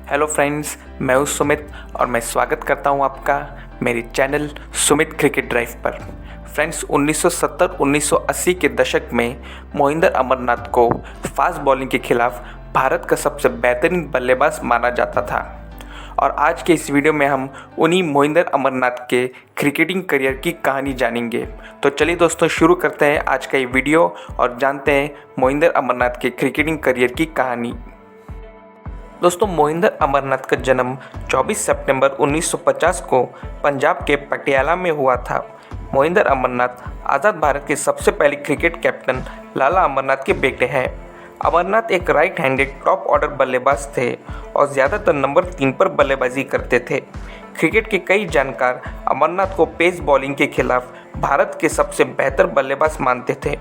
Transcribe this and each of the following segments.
Hello friends, मैं हूं सुमित और मैं स्वागत करता हूं आपका मेरे चैनल सुमित क्रिकेट ड्राइव पर। फ्रेंड्स, 1970-1980 के दशक में मोहिंदर अमरनाथ को फास्ट बॉलिंग के खिलाफ भारत का सबसे बेहतरीन बल्लेबाज माना जाता था। और आज के इस वीडियो में हम उन्हीं मोहिंदर अमरनाथ के क्रिकेटिंग करियर की कहानी जानेंगे। तो चलिए दोस्तों, शुरू करते हैं आज का ये वीडियो और जानते हैं मोहिंदर अमरनाथ के क्रिकेटिंग करियर की कहानी। दोस्तों, मोहिंदर अमरनाथ का जन्म 24 सितंबर 1950 को पंजाब के पटियाला में हुआ था। मोहिंदर अमरनाथ आज़ाद भारत के सबसे पहले क्रिकेट कैप्टन लाला अमरनाथ के बेटे हैं। अमरनाथ एक राइट हैंडेड टॉप ऑर्डर बल्लेबाज थे और ज़्यादातर नंबर 3 पर बल्लेबाजी करते थे। क्रिकेट के कई जानकार अमरनाथ को पेस बॉलिंग के खिलाफ भारत के सबसे बेहतर बल्लेबाज मानते थे।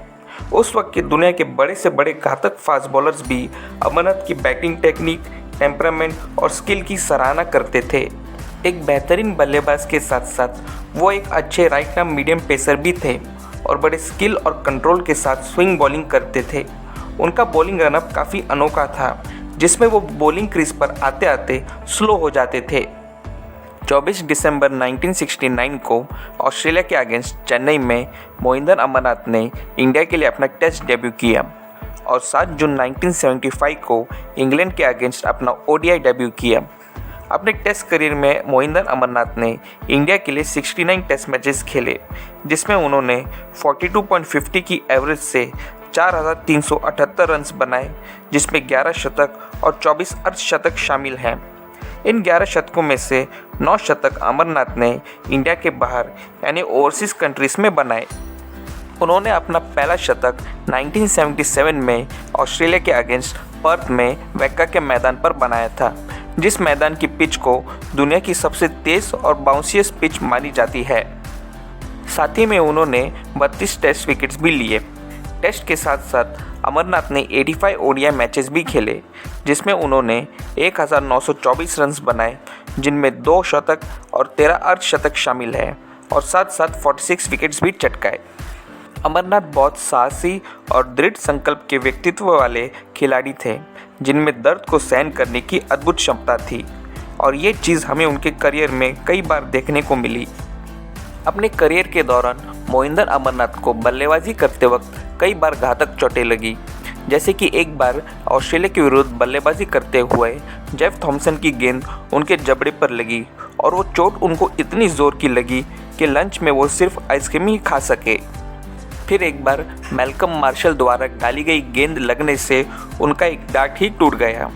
उस वक्त की दुनिया के बड़े से बड़े घातक फास्ट बॉलर्स भी अमरनाथ की बैटिंग टेक्निक, टेम्परामेंट और स्किल की सराहना करते थे। एक बेहतरीन बल्लेबाज के साथ साथ वो एक अच्छे राइट आर्म मीडियम पेसर भी थे और बड़े स्किल और कंट्रोल के साथ स्विंग बॉलिंग करते थे। उनका बॉलिंग रनअप काफ़ी अनोखा था, जिसमें वो बॉलिंग क्रीज पर आते आते स्लो हो जाते थे। 24 दिसंबर 1969 को ऑस्ट्रेलिया के अगेंस्ट चेन्नई में मोहिंदर अमरनाथ ने इंडिया के लिए अपना टेस्ट डेब्यू किया और 7 जून 1975 को इंग्लैंड के अगेंस्ट अपना ओडीआई डेब्यू किया। अपने टेस्ट करियर में मोहिंदर अमरनाथ ने इंडिया के लिए 69 टेस्ट मैचेस खेले, जिसमें उन्होंने 42.50 की एवरेज से 4,378 रन्स बनाए, जिसमें 11 शतक और 24 अर्धशतक शामिल हैं। इन 11 शतकों में से 9 शतक अमरनाथ ने इंडिया के बाहर यानी ओवरसीज़ कंट्रीज में बनाए। उन्होंने अपना पहला शतक 1977 में ऑस्ट्रेलिया के अगेंस्ट पर्थ में वेक्का के मैदान पर बनाया था, जिस मैदान की पिच को दुनिया की सबसे तेज़ और बाउंसियस पिच मानी जाती है। साथ ही में उन्होंने 32 टेस्ट विकेट्स भी लिए। टेस्ट के साथ साथ अमरनाथ ने 85 ओडीआई मैचेस भी खेले, जिसमें उन्होंने 1924 रन्स बनाए, जिनमें 2 शतक और 13 अर्धशतक शामिल हैं और साथ साथ 46 विकेट्स भी चटकाए। अमरनाथ बहुत साहसी और दृढ़ संकल्प के व्यक्तित्व वाले खिलाड़ी थे, जिनमें दर्द को सहन करने की अद्भुत क्षमता थी और ये चीज़ हमें उनके करियर में कई बार देखने को मिली। अपने करियर के दौरान मोहिंदर अमरनाथ को बल्लेबाजी करते वक्त कई बार घातक चोटें लगी, जैसे कि एक बार ऑस्ट्रेलिया के विरुद्ध बल्लेबाजी करते हुए जेफ थॉम्सन की गेंद उनके जबड़े पर लगी और वो चोट उनको इतनी ज़ोर की लगी कि लंच में वो सिर्फ आइसक्रीम ही खा सके। फिर एक बार मैल्कम मार्शल द्वारा डाली गई गेंद लगने से उनका एक डार्ट ही टूट गया।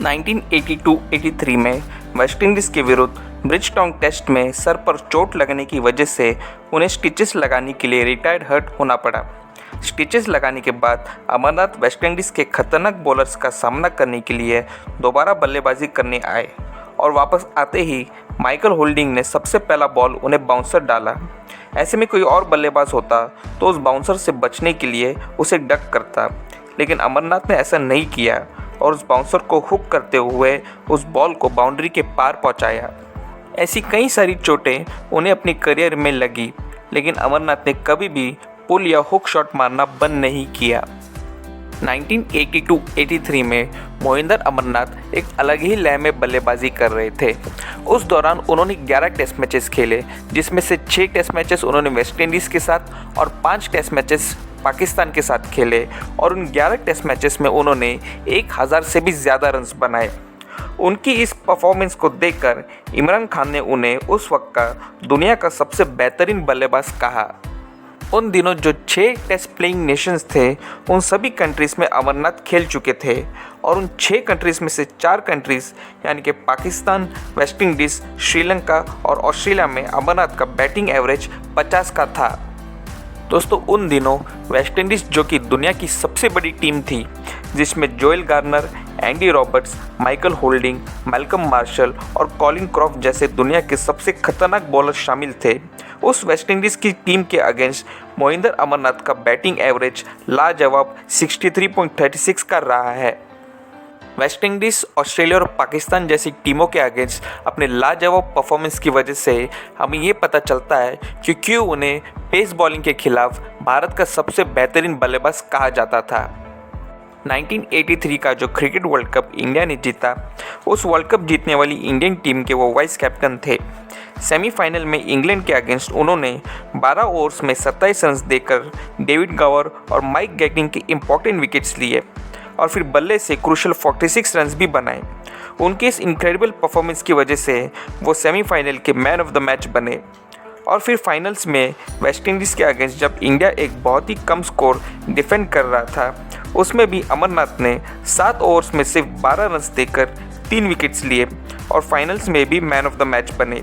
1982-83 में वेस्टइंडीज़ के विरुद्ध ब्रिजटाउन टेस्ट में सर पर चोट लगने की वजह से उन्हें स्टिचेस लगाने के लिए रिटायर्ड हर्ट होना पड़ा। स्टिचेस लगाने के बाद अमरनाथ वेस्टइंडीज़ के खतरनाक बॉलर्स का सामना करने के लिए दोबारा बल्लेबाजी करने आए और वापस आते ही माइकल होल्डिंग ने सबसे पहला बॉल उन्हें बाउंसर डाला। ऐसे में कोई और बल्लेबाज होता तो उस बाउंसर से बचने के लिए उसे डक करता, लेकिन अमरनाथ ने ऐसा नहीं किया और उस बाउंसर को हुक करते हुए उस बॉल को बाउंड्री के पार पहुंचाया। ऐसी कई सारी चोटें उन्हें अपने करियर में लगी, लेकिन अमरनाथ ने कभी भी पुल या हुक शॉट मारना बंद नहीं किया। 1982-83 में मोहिंदर अमरनाथ एक अलग ही लय में बल्लेबाजी कर रहे थे। उस दौरान उन्होंने 11 टेस्ट मैचेस खेले, जिसमें से 6 टेस्ट मैचेस उन्होंने वेस्टइंडीज़ के साथ और 5 टेस्ट मैचेस पाकिस्तान के साथ खेले और उन 11 टेस्ट मैचेस में उन्होंने 1000 से भी ज़्यादा रन्स बनाए। उनकी इस परफॉर्मेंस को देखकर इमरान खान ने उन्हें उस वक्त का दुनिया का सबसे बेहतरीन बल्लेबाज कहा। उन दिनों जो 6 टेस्ट प्लेइंग नेशंस थे, उन सभी कंट्रीज़ में अमरनाथ खेल चुके थे और उन 6 कंट्रीज़ में से 4 कंट्रीज़ यानी कि पाकिस्तान, वेस्टइंडीज़, श्रीलंका और ऑस्ट्रेलिया में अमरनाथ का बैटिंग एवरेज 50 का था। दोस्तों, उन दिनों वेस्टइंडीज़ जो कि दुनिया की सबसे बड़ी टीम थी, जिसमें Joel Garner, Andy Roberts, Michael holding, Malcolm martial और कॉलिन क्रॉफ्ट जैसे दुनिया के सबसे खतरनाक बॉलर शामिल थे, उस वेस्टइंडीज़ की टीम के अगेंस्ट मोहिंदर अमरनाथ का बैटिंग एवरेज लाजवाब 63.36 का रहा है। वेस्टइंडीज़, ऑस्ट्रेलिया और पाकिस्तान जैसी टीमों के अगेंस्ट अपने लाजवाब परफॉर्मेंस की वजह से हमें ये पता चलता है कि क्यों उन्हें पेस बॉलिंग के खिलाफ भारत का सबसे बेहतरीन बल्लेबाज कहा जाता था। 1983 का जो क्रिकेट वर्ल्ड कप इंडिया ने जीता, उस वर्ल्ड कप जीतने वाली इंडियन टीम के वो वाइस कैप्टन थे। सेमीफाइनल में इंग्लैंड के अगेंस्ट उन्होंने 12 ओवर्स में 27 रन देकर डेविड गवर और माइक गैटिंग के इंपॉर्टेंट विकेट्स लिए और फिर बल्ले से क्रूशल 46 रन भी बनाए। उनके इस इनक्रेडिबल परफॉर्मेंस की वजह से वो सेमीफाइनल के मैन ऑफ द मैच बने। और फिर फाइनल्स में वेस्टइंडीज़ के अगेंस्ट जब इंडिया एक बहुत ही कम स्कोर डिफेंड कर रहा था, उसमें भी अमरनाथ ने 7 ओवर्स में सिर्फ 12 रन देकर 3 विकेट्स लिए और फाइनल्स में भी मैन ऑफ द मैच बने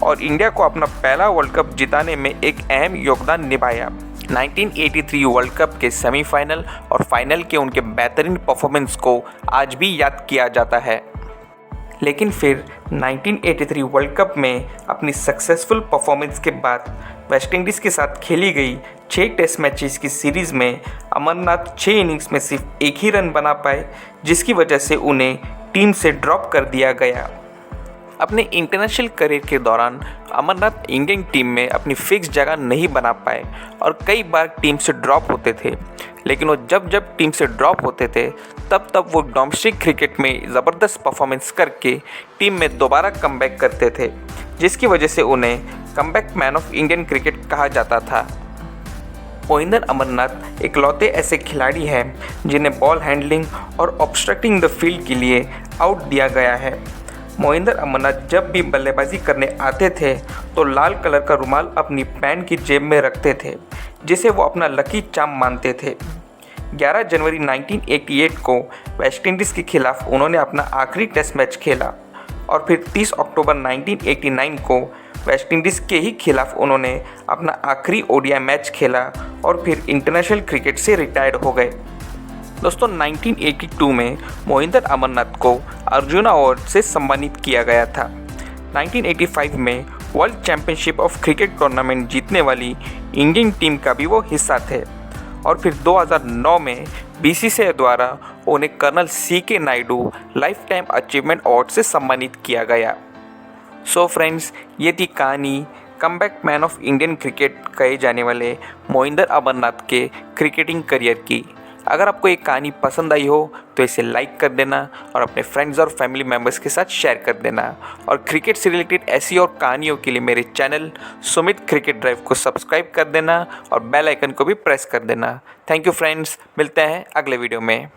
और इंडिया को अपना पहला वर्ल्ड कप जिताने में एक अहम योगदान निभाया। 1983 वर्ल्ड कप के सेमीफाइनल और फाइनल के उनके बेहतरीन परफॉर्मेंस को आज भी याद किया जाता है। लेकिन फिर 1983 वर्ल्ड कप में अपनी सक्सेसफुल परफॉर्मेंस के बाद वेस्टइंडीज़ के साथ खेली गई 6 टेस्ट मैचेस की सीरीज़ में अमरनाथ 6 इनिंग्स में सिर्फ एक ही रन बना पाए, जिसकी वजह से उन्हें टीम से ड्रॉप कर दिया गया। अपने इंटरनेशनल करियर के दौरान अमरनाथ इंडियन टीम में अपनी फिक्स जगह नहीं बना पाए और कई बार टीम से ड्रॉप होते थे। लेकिन वो जब टीम से ड्रॉप होते थे तब वो डोमेस्टिक क्रिकेट में ज़बरदस्त परफॉर्मेंस करके टीम में दोबारा कमबैक करते थे, जिसकी वजह से उन्हें comeback man of Indian cricket कहा जाता था। मोहिंदर अमरनाथ इकलौते ऐसे खिलाड़ी हैं जिन्हें बॉल हैंडलिंग और ऑब्स्ट्रक्टिंग द फील्ड के लिए आउट दिया गया है। मोहिंदर अमरनाथ जब भी बल्लेबाजी करने आते थे तो लाल कलर का रुमाल अपनी पैंट की जेब में रखते थे, जिसे वो अपना लकी चार्म मानते थे। 11 जनवरी 1988 को वेस्टइंडीज़ के खिलाफ उन्होंने अपना आखिरी टेस्ट मैच खेला और फिर 30 अक्टूबर 1989 को वेस्टइंडीज़ के ही खिलाफ उन्होंने अपना आखिरी ओडीआई मैच खेला और फिर इंटरनेशनल क्रिकेट से रिटायर्ड हो गए। दोस्तों 1982 में मोहिंदर अमरनाथ को अर्जुन अवार्ड से सम्मानित किया गया था। 1985 में world championship of cricket tournament जीतने वाली इंडियन टीम का भी वो हिस्सा थे और फिर 2009 में बीसीसीआई द्वारा उन्हें colonel CK Naidu life time achievement award से सम्मानित किया गया। सो फ्रेंड्स, ये थी कहानी comeback man of Indian cricket कहे जाने वाले मोहिंदर अमरनाथ के क्रिकेटिंग करियर की। अगर आपको ये कहानी पसंद आई हो तो इसे लाइक कर देना और अपने फ्रेंड्स और फैमिली मेम्बर्स के साथ शेयर कर देना और क्रिकेट से रिलेटेड ऐसी और कहानियों के लिए मेरे चैनल सुमित क्रिकेट ड्राइव को सब्सक्राइब कर देना और बेल आइकन को भी प्रेस कर देना। थैंक यू फ्रेंड्स, मिलते हैं अगले वीडियो में।